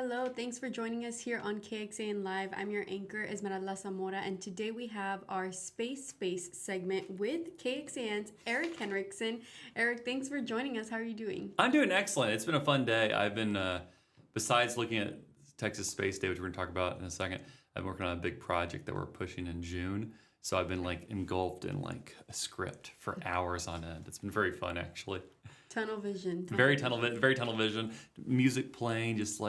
Hello, thanks for joining us here on KXAN Live. I'm your anchor, Esmeralda Zamora, and today we have our Space segment with KXAN's Eric Henriksen. Eric, thanks for joining us. How are you doing? I'm doing excellent. It's been a fun day. I've been, besides looking at Texas Space Day, which we're going to talk about in a second, I'm working on a big project that we're pushing in June. So I've been engulfed in a script for hours on end. It's been very fun, actually. Tunnel vision. Very tunnel vision. Music playing, just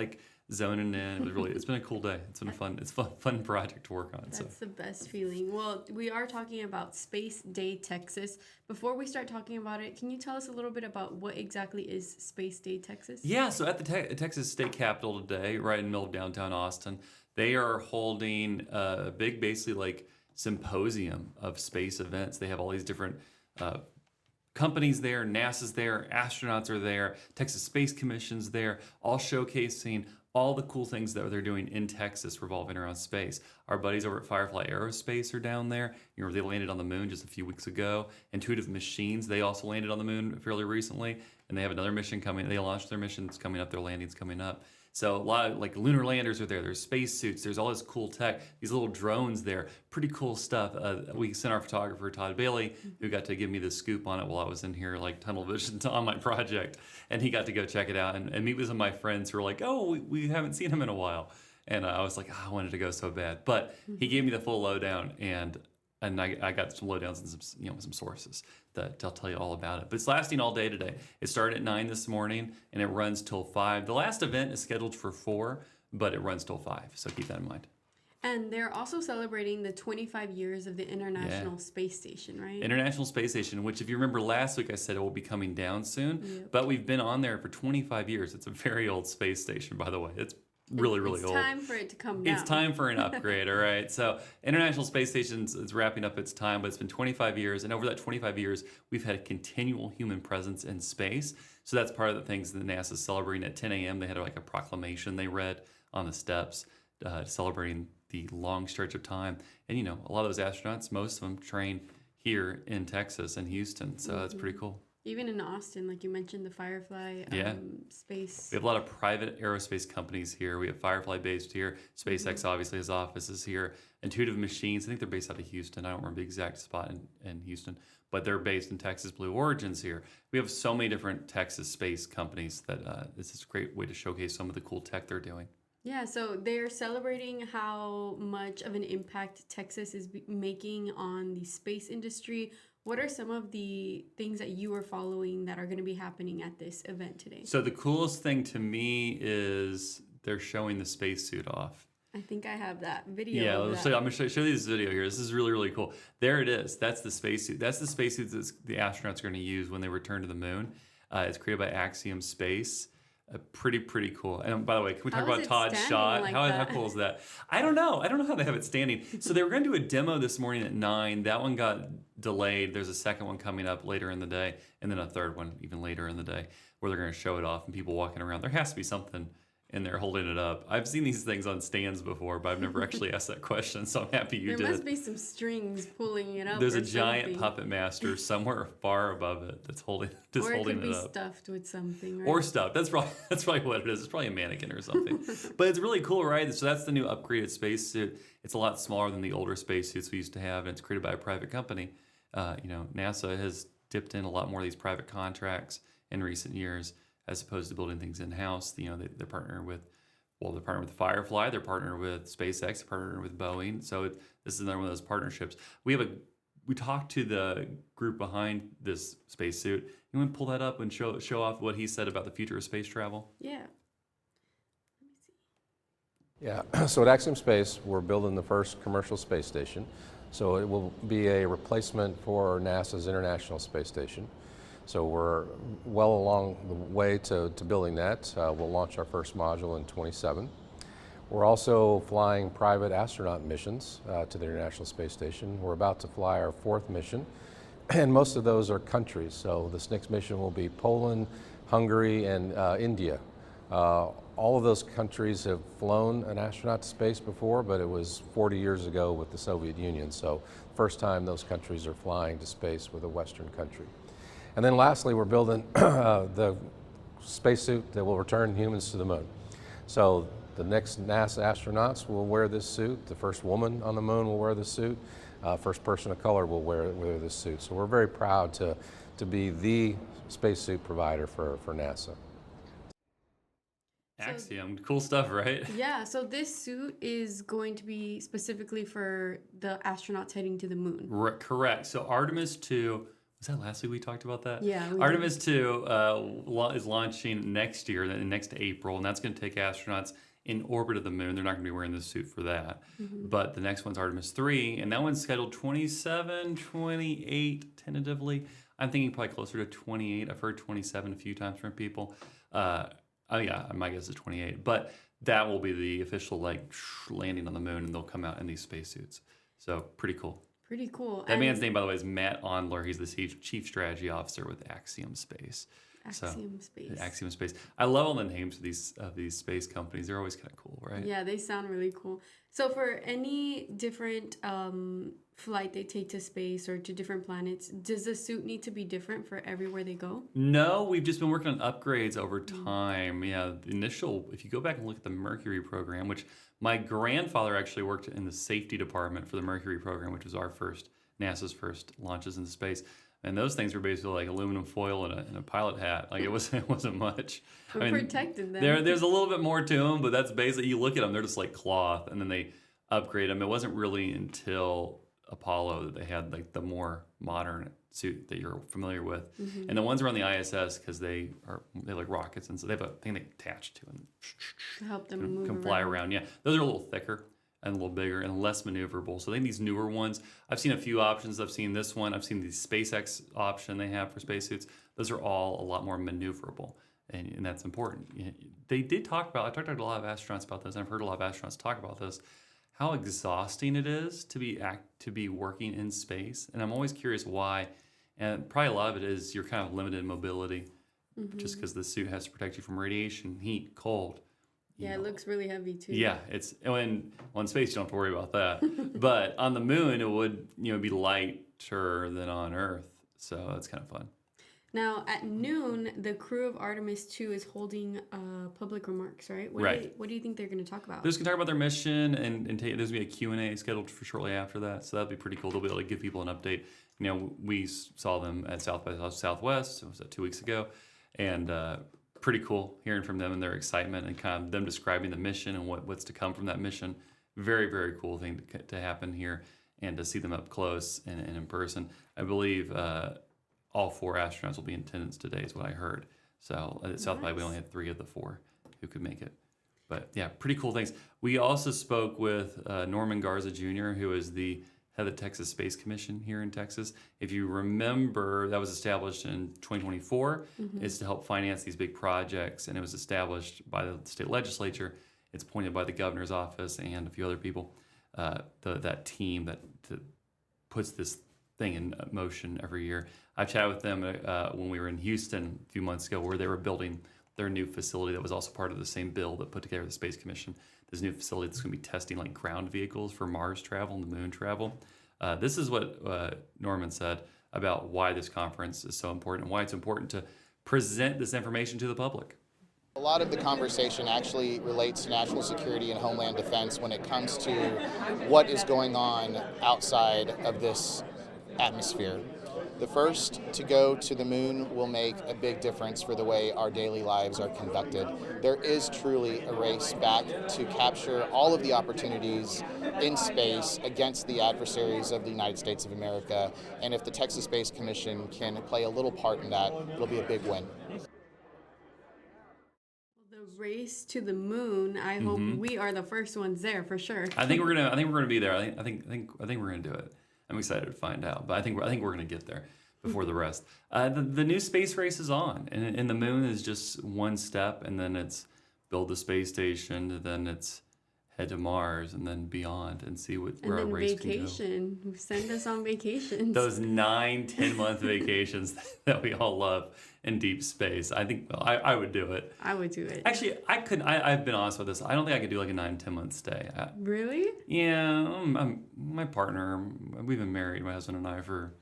zoning in. It's been a cool day. It's been a fun project to work on. That's the best feeling. Well, we are talking about Space Day Texas. Before we start talking about it, can you tell us a little bit about what exactly is Space Day Texas? Yeah, so at the Texas State Capitol today, right in the middle of downtown Austin, they are holding a big, basically symposium of space events. They have all these different companies there, NASA's there, astronauts are there, Texas Space Commission's there, all showcasing all the cool things that they're doing in Texas revolving around space. Our buddies over at Firefly Aerospace are down there. You know, they landed on the moon just a few weeks ago. Intuitive Machines, they also landed on the moon fairly recently, and they have another mission coming. They launched their missions coming up, their landings coming up. So a lot of lunar landers are there. There's space suits. There's all this cool tech. These little drones there. Pretty cool stuff. We sent our photographer Todd Bailey, who got to give me the scoop on it while I was in here tunnel vision on my project, and he got to go check it out and meet with some of my friends who were like, "Oh, we haven't seen him in a while," and I was like, oh, I wanted to go so bad, but he gave me the full lowdown and I got some lowdowns and some sources that I'll tell you all about it. But it's lasting all day today. It started at 9 this morning and it runs till 5. The last event is scheduled for 4, but it runs till 5. So keep that in mind. And they're also celebrating the 25 years of the International Space Station, right? International Space Station, which if you remember last week I said it will be coming down soon. Yep. But we've been on there for 25 years. It's a very old space station, by the way. It's really old. It's time for it to come down. It's time for an upgrade, all right? So International Space Station is wrapping up its time, but it's been 25 years. And over that 25 years, we've had a continual human presence in space. So that's part of the things that NASA's celebrating at 10 a.m. They had a proclamation they read on the steps celebrating the long stretch of time. And, a lot of those astronauts, most of them train here in Texas and Houston. So that's pretty cool. Even in Austin, like you mentioned, the Firefly space. We have a lot of private aerospace companies here. We have Firefly based here. SpaceX obviously has offices here. Intuitive Machines, I think they're based out of Houston. I don't remember the exact spot in Houston, but they're based in Texas. Blue Origin's here. We have so many different Texas space companies that this is a great way to showcase some of the cool tech they're doing. Yeah, so they're celebrating how much of an impact Texas is making on the space industry. What are some of the things that you are following that are going to be happening at this event today? So the coolest thing to me is they're showing the spacesuit off. I think I have that video. Yeah, I'm going to show you this video here. This is really, really cool. There it is. That's the spacesuit. That's the spacesuit that the astronauts are going to use when they return to the moon. It's created by Axiom Space. Pretty cool. And by the way, can we talk about Todd's shot? How cool is that? I don't know how they have it standing. So they were going to do a demo this morning at 9. That one got delayed. There's a second one coming up later in the day, and then a third one even later in the day where they're going to show it off and people walking around. There has to be something in there holding it up. I've seen these things on stands before, but I've never actually asked that question, so I'm happy you did. There must be some strings pulling it up. There's a giant puppet master somewhere far above it that's holding it up. Or it could be stuffed with something, right? Or stuffed. That's probably what it is. It's probably a mannequin or something. But it's really cool, right? So that's the new upgraded spacesuit. It's a lot smaller than the older spacesuits we used to have, and it's created by a private company. NASA has dipped in a lot more of these private contracts in recent years, as opposed to building things in-house. They partner with Firefly, they're partnered with SpaceX, they're partnered with Boeing. So this is another one of those partnerships. We talked to the group behind this spacesuit. You want to pull that up and show off what he said about the future of space travel? Yeah. Let me see. Yeah, so at Axiom Space, we're building the first commercial space station. So it will be a replacement for NASA's International Space Station. So we're well along the way to building that. We'll launch our first module in 27. We're also flying private astronaut missions to the International Space Station. We're about to fly our 4th mission, and most of those are countries. So this next mission will be Poland, Hungary, and India. All of those countries have flown an astronaut to space before, but it was 40 years ago with the Soviet Union. So first time those countries are flying to space with a Western country. And then lastly, we're building the spacesuit that will return humans to the moon. So The next NASA astronauts will wear this suit. The first woman on the moon will wear this suit. First person of color will wear this suit. So we're very proud to be the spacesuit provider for NASA. Axiom, cool stuff, right? Yeah, so this suit is going to be specifically for the astronauts heading to the moon. Correct. So Artemis 2, was that last week we talked about that? Yeah. Artemis 2 is launching next year, next April, and that's going to take astronauts in orbit of the moon. They're not going to be wearing the suit for that. But the next one's Artemis 3, and that one's scheduled 27, 28 tentatively. I'm thinking probably closer to 28. I've heard 27 a few times from people. Oh yeah, my guess is 28. But that will be the official landing on the moon, and they'll come out in these spacesuits. So pretty cool. Pretty cool. That man's name, by the way, is Matt Ondler. He's the chief strategy officer with Axiom Space. Axiom Space. I love all the names of these space companies. They're always kind of cool, right? Yeah, they sound really cool. So for any different flight they take to space or to different planets, does the suit need to be different for everywhere they go? No, we've just been working on upgrades over time. Yeah, the initial, if you go back and look at the Mercury program, which my grandfather actually worked in the safety department for the Mercury program, which was NASA's first launches into space. And those things were basically like aluminum foil and a pilot hat. Like it wasn't much. We protected them. There's a little bit more to them, but that's basically, you look at them, they're just like cloth, and then they upgrade them. It wasn't really until Apollo that they had like the more modern suit that you're familiar with. And the ones around the ISS, because they like rockets, and so they have a thing they attach to and to help them move can fly around. Yeah, those are a little thicker and a little bigger and less maneuverable. So I think these newer ones, I've seen a few options. I've seen this one. I've seen the SpaceX option they have for spacesuits. Those are all a lot more maneuverable, and that's important. They did talk about, I talked to a lot of astronauts about this, and I've heard a lot of astronauts talk about this, how exhausting it is to be working in space. And I'm always curious why. And probably a lot of it is you're kind of limited in mobility, just because the suit has to protect you from radiation, heat, cold. Yeah, it looks really heavy too. Yeah, in space you don't have to worry about that. But on the moon it would be lighter than on Earth, so that's kind of fun. Now at noon, the crew of Artemis 2 is holding public remarks, right? What do you think they're going to talk about? They're just going to talk about their mission, and there's going to be a Q&A scheduled for shortly after that, so that'll be pretty cool. They'll be able to give people an update. We saw them at South by Southwest. It was 2 weeks ago, and pretty cool hearing from them and their excitement and kind of them describing the mission and what's to come from that mission. Very, very cool thing to happen here, and to see them up close and in person. I believe all 4 astronauts will be in attendance today is what I heard. So at South by we only had 3 of the 4 who could make it. But yeah, pretty cool things. We also spoke with Norman Garza Jr., who is the head of the Texas Space Commission here in Texas. If you remember, that was established in 2024. It's to help finance these big projects, and it was established by the state legislature. It's appointed by the governor's office and a few other people. That team that puts this thing in motion every year. I chatted with them when we were in Houston a few months ago, where they were building their new facility that was also part of the same bill that put together the Space Commission. This new facility that's going to be testing like ground vehicles for Mars travel and the moon travel. This is what Norman said about why this conference is so important and why it's important to present this information to the public. A lot of the conversation actually relates to national security and homeland defense when it comes to what is going on outside of this atmosphere. The first to go to the moon will make a big difference for the way our daily lives are conducted. There is truly a race back to capture all of the opportunities in space against the adversaries of the United States of America. And if the Texas Space Commission can play a little part in that, it'll be a big win. The race to the moon. I hope we are the first ones there for sure. I think we're gonna be there. I think we're gonna do it. I'm excited to find out, but I think we're gonna get there before the rest. The new space race is on, and the moon is just one step, and then it's build the space station, and then it's head to Mars, and then beyond, and see where our race vacation. Can go. Send us on vacations. Those 9-10-month vacations that we all love in deep space. I think I would do it. I would do it. Actually, I couldn't. I've been honest with this. I don't think I could do like a 9-10-month stay. Really? Yeah, my partner. We've been married, my husband and I, for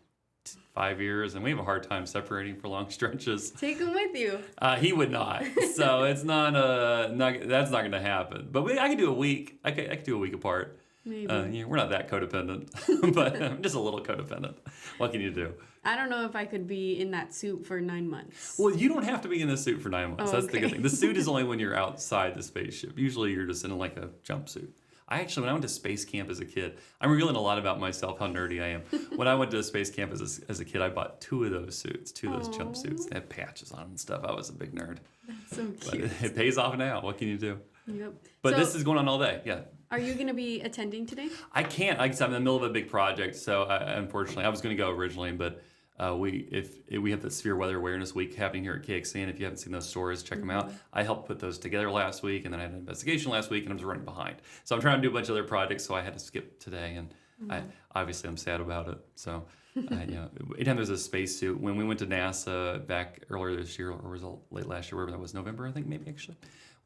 5 years, and we have a hard time separating for long stretches. Take him with you. He would not, so it's not that's not going to happen. But I could do a week. I could do a week apart. Maybe. We're not that codependent, but I'm just a little codependent. What can you do? I don't know if I could be in that suit for 9 months. Well, you don't have to be in the suit for 9 months. Oh, That's the okay. good thing. The suit is only when you're outside the spaceship. Usually you're just in like a jumpsuit. When I went to space camp as a kid, I'm revealing a lot about myself, how nerdy I am. When I went to space camp as a kid, I bought 2 of those suits, 2 of those jumpsuits. They had patches on them and stuff. I was a big nerd. That's so But cute. it pays off now. What can you do? Yep. But So, this is going on all day. Yeah. are you going to be attending today? I can't. I'm in the middle of a big project, so unfortunately, I was going to go originally, but we have the Severe Weather Awareness Week happening here at KXAN. If you haven't seen those stories, check them out. I helped put those together last week, and then I had an investigation last week, and I was running behind. So I'm trying to do a bunch of other projects, so I had to skip today, and I'm sad about it. So anytime there's a spacesuit, when we went to NASA back earlier this year, or was it late last year, wherever that was, November, I think maybe actually.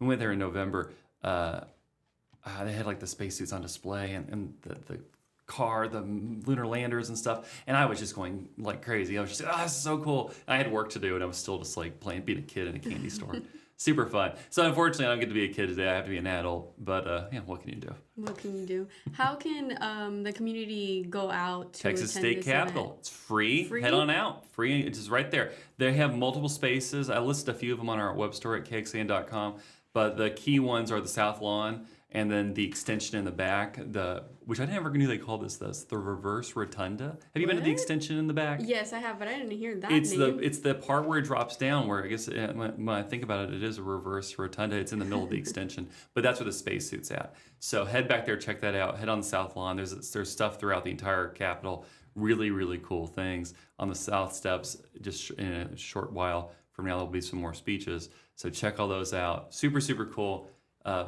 We went there in November. They had like the spacesuits on display, and the lunar landers and stuff, and I was just going like crazy. I was just like, this is so cool. I had work to do, and I was still just like being a kid in a candy store. Super fun. So unfortunately, I don't get to be a kid today. I have to be an adult, but what can you do? What can you do? How can the community go out to Texas attend State this Capitol. event? It's free. Free? Head on out. Free. It's just right there. They have multiple spaces. I listed a few of them on our web store at kxan.com, but the key ones are the South Lawn, and then the extension in the back, which I never knew they called the reverse rotunda. Have you been to the What? extension in the back? Yes, I have, but I didn't hear that It's name. the part where it drops down, where I guess when I think about it, it is a reverse rotunda. It's in the middle of the extension, but that's where the spacesuit's at. So head back there, check that out. Head on the South Lawn. There's stuff throughout the entire Capitol. Really, really cool things on the South Steps. Just in a short while from now, there'll be some more speeches. So check all those out. Super, super cool.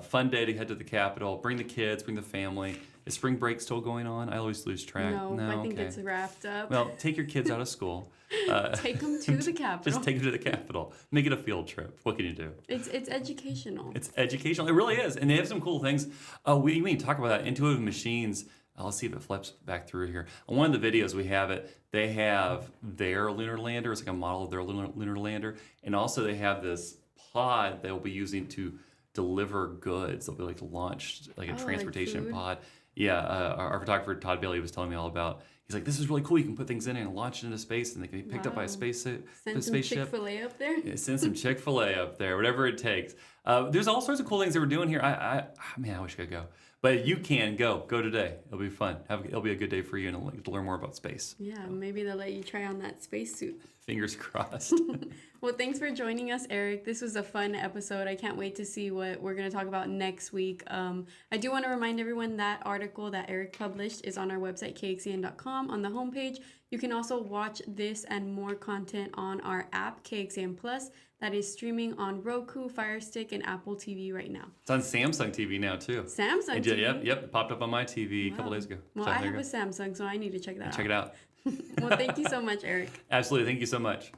Fun day to head to the Capitol. Bring the kids, bring the family. Is spring break still going on? I always lose track. No, I think okay. it's wrapped up. Well, take your kids out of school. Take them to the Capitol. Just take them to the Capitol. Make it a field trip. What can you do? It's educational. It's educational. It really is. And they have some cool things. We can talk about that. Intuitive Machines. Let's see if it flips back through here. On one of the videos we have it, they have their lunar lander. It's like a model of their lunar lander. And also they have this pod they'll be using to deliver goods. They'll be like launched like a transportation food? pod. Yeah, our photographer Todd Bailey was telling me all about. He's like, this is really cool. You can put things in it and launch it into space, and they can be picked up by a Send some spaceship. Chick-fil-A up there. Yeah, send some Chick-fil-A up there, whatever it takes. There's all sorts of cool things that we're doing here. I wish I could go. But you can go today. It'll be fun. It'll be a good day for you, and to learn more about space. Yeah, maybe they'll let you try on that spacesuit. Fingers crossed. Well, thanks for joining us, Eric. This was a fun episode. I can't wait to see what we're going to talk about next week. I do want to remind everyone that article that Eric published is on our website, kxan.com, on the homepage. You can also watch this and more content on our app, KXAN Plus, that is streaming on Roku, Fire Stick, and Apple TV right now. It's on Samsung TV now, too. Samsung It TV? did, Yep. It popped up on my TV a couple days ago. Well, So I there have you a go. Samsung, so I need to check that out. Check it out. Well, thank you so much, Eric. Absolutely. Thank you so much.